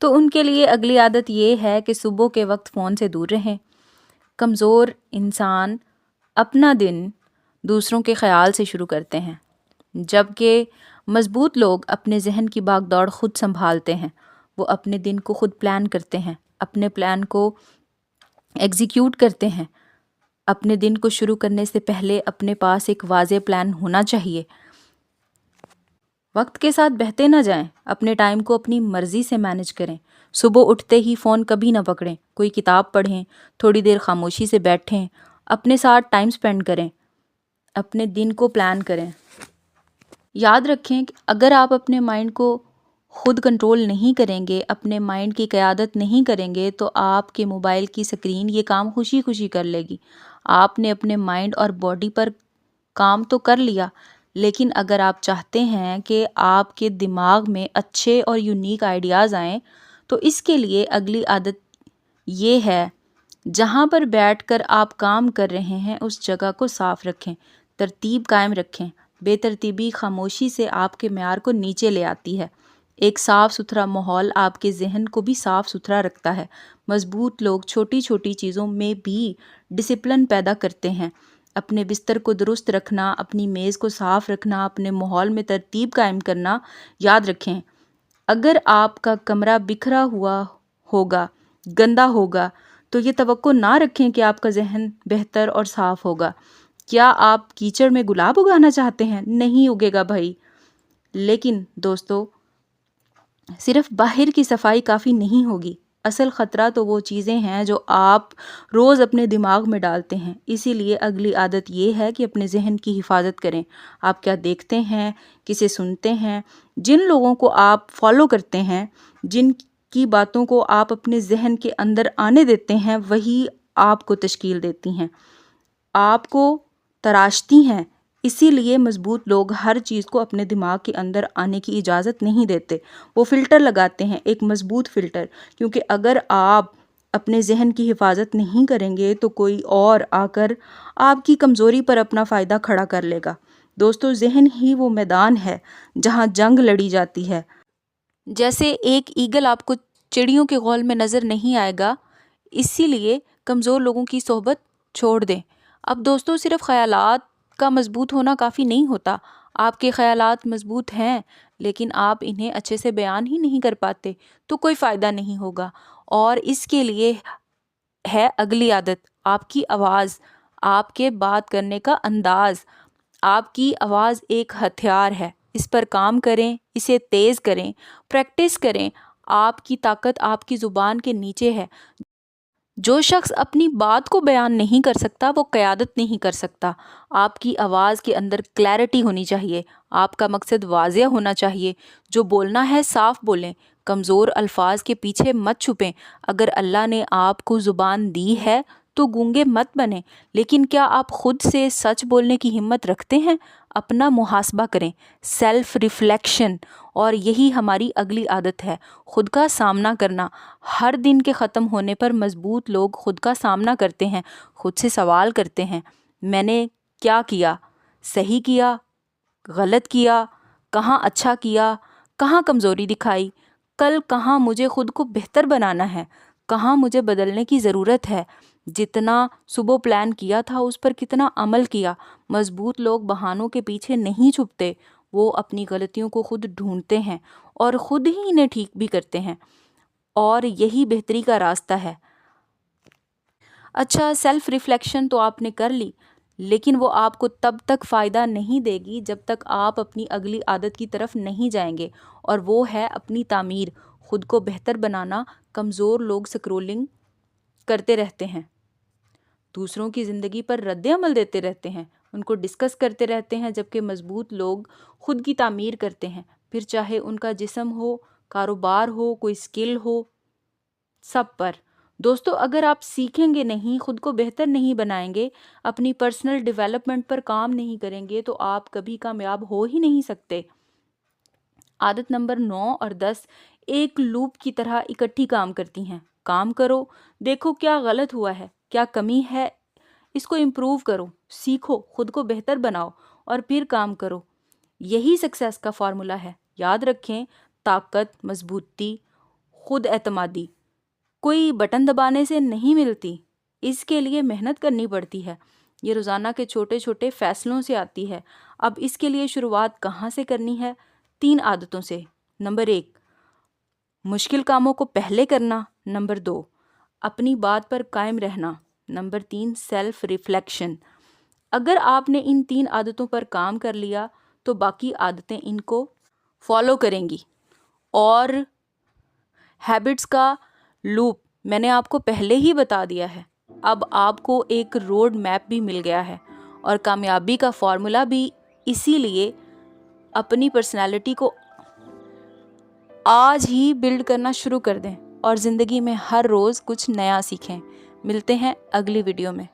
تو ان کے لیے اگلی عادت یہ ہے کہ صبح کے وقت فون سے دور رہیں۔ کمزور انسان اپنا دن دوسروں کے خیال سے شروع کرتے ہیں، جبکہ مضبوط لوگ اپنے ذہن کی بھاگ دوڑ خود سنبھالتے ہیں۔ وہ اپنے دن کو خود پلان کرتے ہیں، اپنے پلان کو ایگزیکیوٹ کرتے ہیں۔ اپنے دن کو شروع کرنے سے پہلے اپنے پاس ایک واضح پلان ہونا چاہیے۔ وقت کے ساتھ بہتے نہ جائیں، اپنے ٹائم کو اپنی مرضی سے مینج کریں۔ صبح اٹھتے ہی فون کبھی نہ پکڑیں، کوئی کتاب پڑھیں، تھوڑی دیر خاموشی سے بیٹھیں، اپنے ساتھ ٹائم سپینڈ کریں، اپنے دن کو پلان کریں۔ یاد رکھیں کہ اگر آپ اپنے مائنڈ کو خود کنٹرول نہیں کریں گے، اپنے مائنڈ کی قیادت نہیں کریں گے، تو آپ کے موبائل کی سکرین یہ کام خوشی خوشی کر لے گی۔ آپ نے اپنے مائنڈ اور باڈی پر کام تو کر لیا، لیکن اگر آپ چاہتے ہیں کہ آپ کے دماغ میں اچھے اور یونیک آئیڈیاز آئیں، تو اس کے لیے اگلی عادت یہ ہے، جہاں پر بیٹھ کر آپ کام کر رہے ہیں اس جگہ کو صاف رکھیں، ترتیب قائم رکھیں۔ بے ترتیبی خاموشی سے آپ کے معیار کو نیچے لے آتی ہے۔ ایک صاف ستھرا ماحول آپ کے ذہن کو بھی صاف ستھرا رکھتا ہے۔ مضبوط لوگ چھوٹی چھوٹی چیزوں میں بھی ڈسپلن پیدا کرتے ہیں۔ اپنے بستر کو درست رکھنا، اپنی میز کو صاف رکھنا، اپنے ماحول میں ترتیب قائم کرنا یاد رکھیں۔ اگر آپ کا کمرہ بکھرا ہوا ہوگا، گندا ہوگا، تو یہ توقع نہ رکھیں کہ آپ کا ذہن بہتر اور صاف ہوگا۔ کیا آپ کیچڑ میں گلاب اگانا چاہتے ہیں؟ نہیں اگے گا بھائی۔ لیکن دوستو، صرف باہر کی صفائی کافی نہیں ہوگی۔ اصل خطرہ تو وہ چیزیں ہیں جو آپ روز اپنے دماغ میں ڈالتے ہیں۔ اسی لیے اگلی عادت یہ ہے کہ اپنے ذہن کی حفاظت کریں۔ آپ کیا دیکھتے ہیں، کسے سنتے ہیں، جن لوگوں کو آپ فالو کرتے ہیں، جن کی باتوں کو آپ اپنے ذہن کے اندر آنے دیتے ہیں، وہی آپ کو تشکیل دیتی ہیں، آپ کو تراشتی ہیں۔ اسی لیے مضبوط لوگ ہر چیز کو اپنے دماغ کے اندر آنے کی اجازت نہیں دیتے۔ وہ فلٹر لگاتے ہیں، ایک مضبوط فلٹر، کیونکہ اگر آپ اپنے ذہن کی حفاظت نہیں کریں گے تو کوئی اور آ کر آپ کی کمزوری پر اپنا فائدہ کھڑا کر لے گا۔ دوستو، ذہن ہی وہ میدان ہے جہاں جنگ لڑی جاتی ہے۔ جیسے ایک ایگل آپ کو چڑیوں کے غول میں نظر نہیں آئے گا، اسی لیے کمزور لوگوں کی صحبت چھوڑ دیں۔ اب دوستو، صرف خیالات کا مضبوط ہونا کافی نہیں ہوتا۔ آپ کے خیالات مضبوط ہیں لیکن آپ انہیں اچھے سے بیان ہی نہیں کر پاتے تو کوئی فائدہ نہیں ہوگا۔ اور اس کے لیے ہے اگلی عادت، آپ کی آواز، آپ کے بات کرنے کا انداز۔ آپ کی آواز ایک ہتھیار ہے، اس پر کام کریں، اسے تیز کریں، پریکٹس کریں۔ آپ کی طاقت آپ کی زبان کے نیچے ہے۔ جو شخص اپنی بات کو بیان نہیں کر سکتا وہ قیادت نہیں کر سکتا۔ آپ کی آواز کے اندر کلیئرٹی ہونی چاہیے، آپ کا مقصد واضح ہونا چاہیے۔ جو بولنا ہے صاف بولیں، کمزور الفاظ کے پیچھے مت چھپیں۔ اگر اللہ نے آپ کو زبان دی ہے تو گونگے مت بنیں، لیکن کیا آپ خود سے سچ بولنے کی ہمت رکھتے ہیں؟ اپنا محاسبہ کریں، سیلف ریفلیکشن۔ اور یہی ہماری اگلی عادت ہے، خود کا سامنا کرنا۔ ہر دن کے ختم ہونے پر مضبوط لوگ خود کا سامنا کرتے ہیں، خود سے سوال کرتے ہیں، میں نے کیا کیا، صحیح کیا، غلط کیا، کہاں اچھا کیا، کہاں کمزوری دکھائی، کل کہاں مجھے خود کو بہتر بنانا ہے، کہاں مجھے بدلنے کی ضرورت ہے، جتنا صبح پلان کیا تھا اس پر کتنا عمل کیا۔ مضبوط لوگ بہانوں کے پیچھے نہیں چھپتے، وہ اپنی غلطیوں کو خود ڈھونڈتے ہیں اور خود ہی انہیں ٹھیک بھی کرتے ہیں، اور یہی بہتری کا راستہ ہے۔ اچھا، سیلف ریفلیکشن تو آپ نے کر لی، لیکن وہ آپ کو تب تک فائدہ نہیں دے گی جب تک آپ اپنی اگلی عادت کی طرف نہیں جائیں گے، اور وہ ہے اپنی تعمیر، خود کو بہتر بنانا۔ کمزور لوگ سکرولنگ کرتے رہتے ہیں، دوسروں کی زندگی پر رد عمل دیتے رہتے ہیں، ان کو ڈسکس کرتے رہتے ہیں، جبکہ مضبوط لوگ خود کی تعمیر کرتے ہیں، پھر چاہے ان کا جسم ہو، کاروبار ہو، کوئی سکل ہو، سب پر۔ دوستو، اگر آپ سیکھیں گے نہیں، خود کو بہتر نہیں بنائیں گے، اپنی پرسنل ڈیولپمنٹ پر کام نہیں کریں گے، تو آپ کبھی کامیاب ہو ہی نہیں سکتے۔ عادت نمبر 9 اور 10 ایک لوپ کی طرح اکٹھی کام کرتی ہیں۔ کام کرو، دیکھو کیا غلط ہوا ہے، کیا کمی ہے، اس کو امپروو کرو، سیکھو، خود کو بہتر بناؤ، اور پھر کام کرو۔ یہی سکسیس کا فارمولا ہے۔ یاد رکھیں، طاقت، مضبوطی خود اعتمادی کوئی بٹن دبانے سے نہیں ملتی، اس کے لیے محنت کرنی پڑتی ہے۔ یہ روزانہ کے چھوٹے چھوٹے فیصلوں سے آتی ہے۔ اب اس کے لیے شروعات کہاں سے کرنی ہے؟ 3 عادتوں سے۔ نمبر 1، مشکل کاموں کو پہلے کرنا۔ نمبر 2، اپنی بات پر قائم رہنا۔ Number 3، self reflection. اگر آپ نے ان 3 عادتوں پر کام کر لیا تو باقی عادتیں ان کو فالو کریں گی۔ اور ہیبٹس کا لوپ میں نے آپ کو پہلے ہی بتا دیا ہے۔ اب آپ کو ایک روڈ میپ بھی مل گیا ہے اور کامیابی کا فارمولا بھی۔ اسی لیے اپنی پرسنالٹی کو آج ہی بلڈ کرنا شروع کر دیں اور زندگی میں ہر روز کچھ نیا سیکھیں۔ ملتے ہیں اگلی ویڈیو میں۔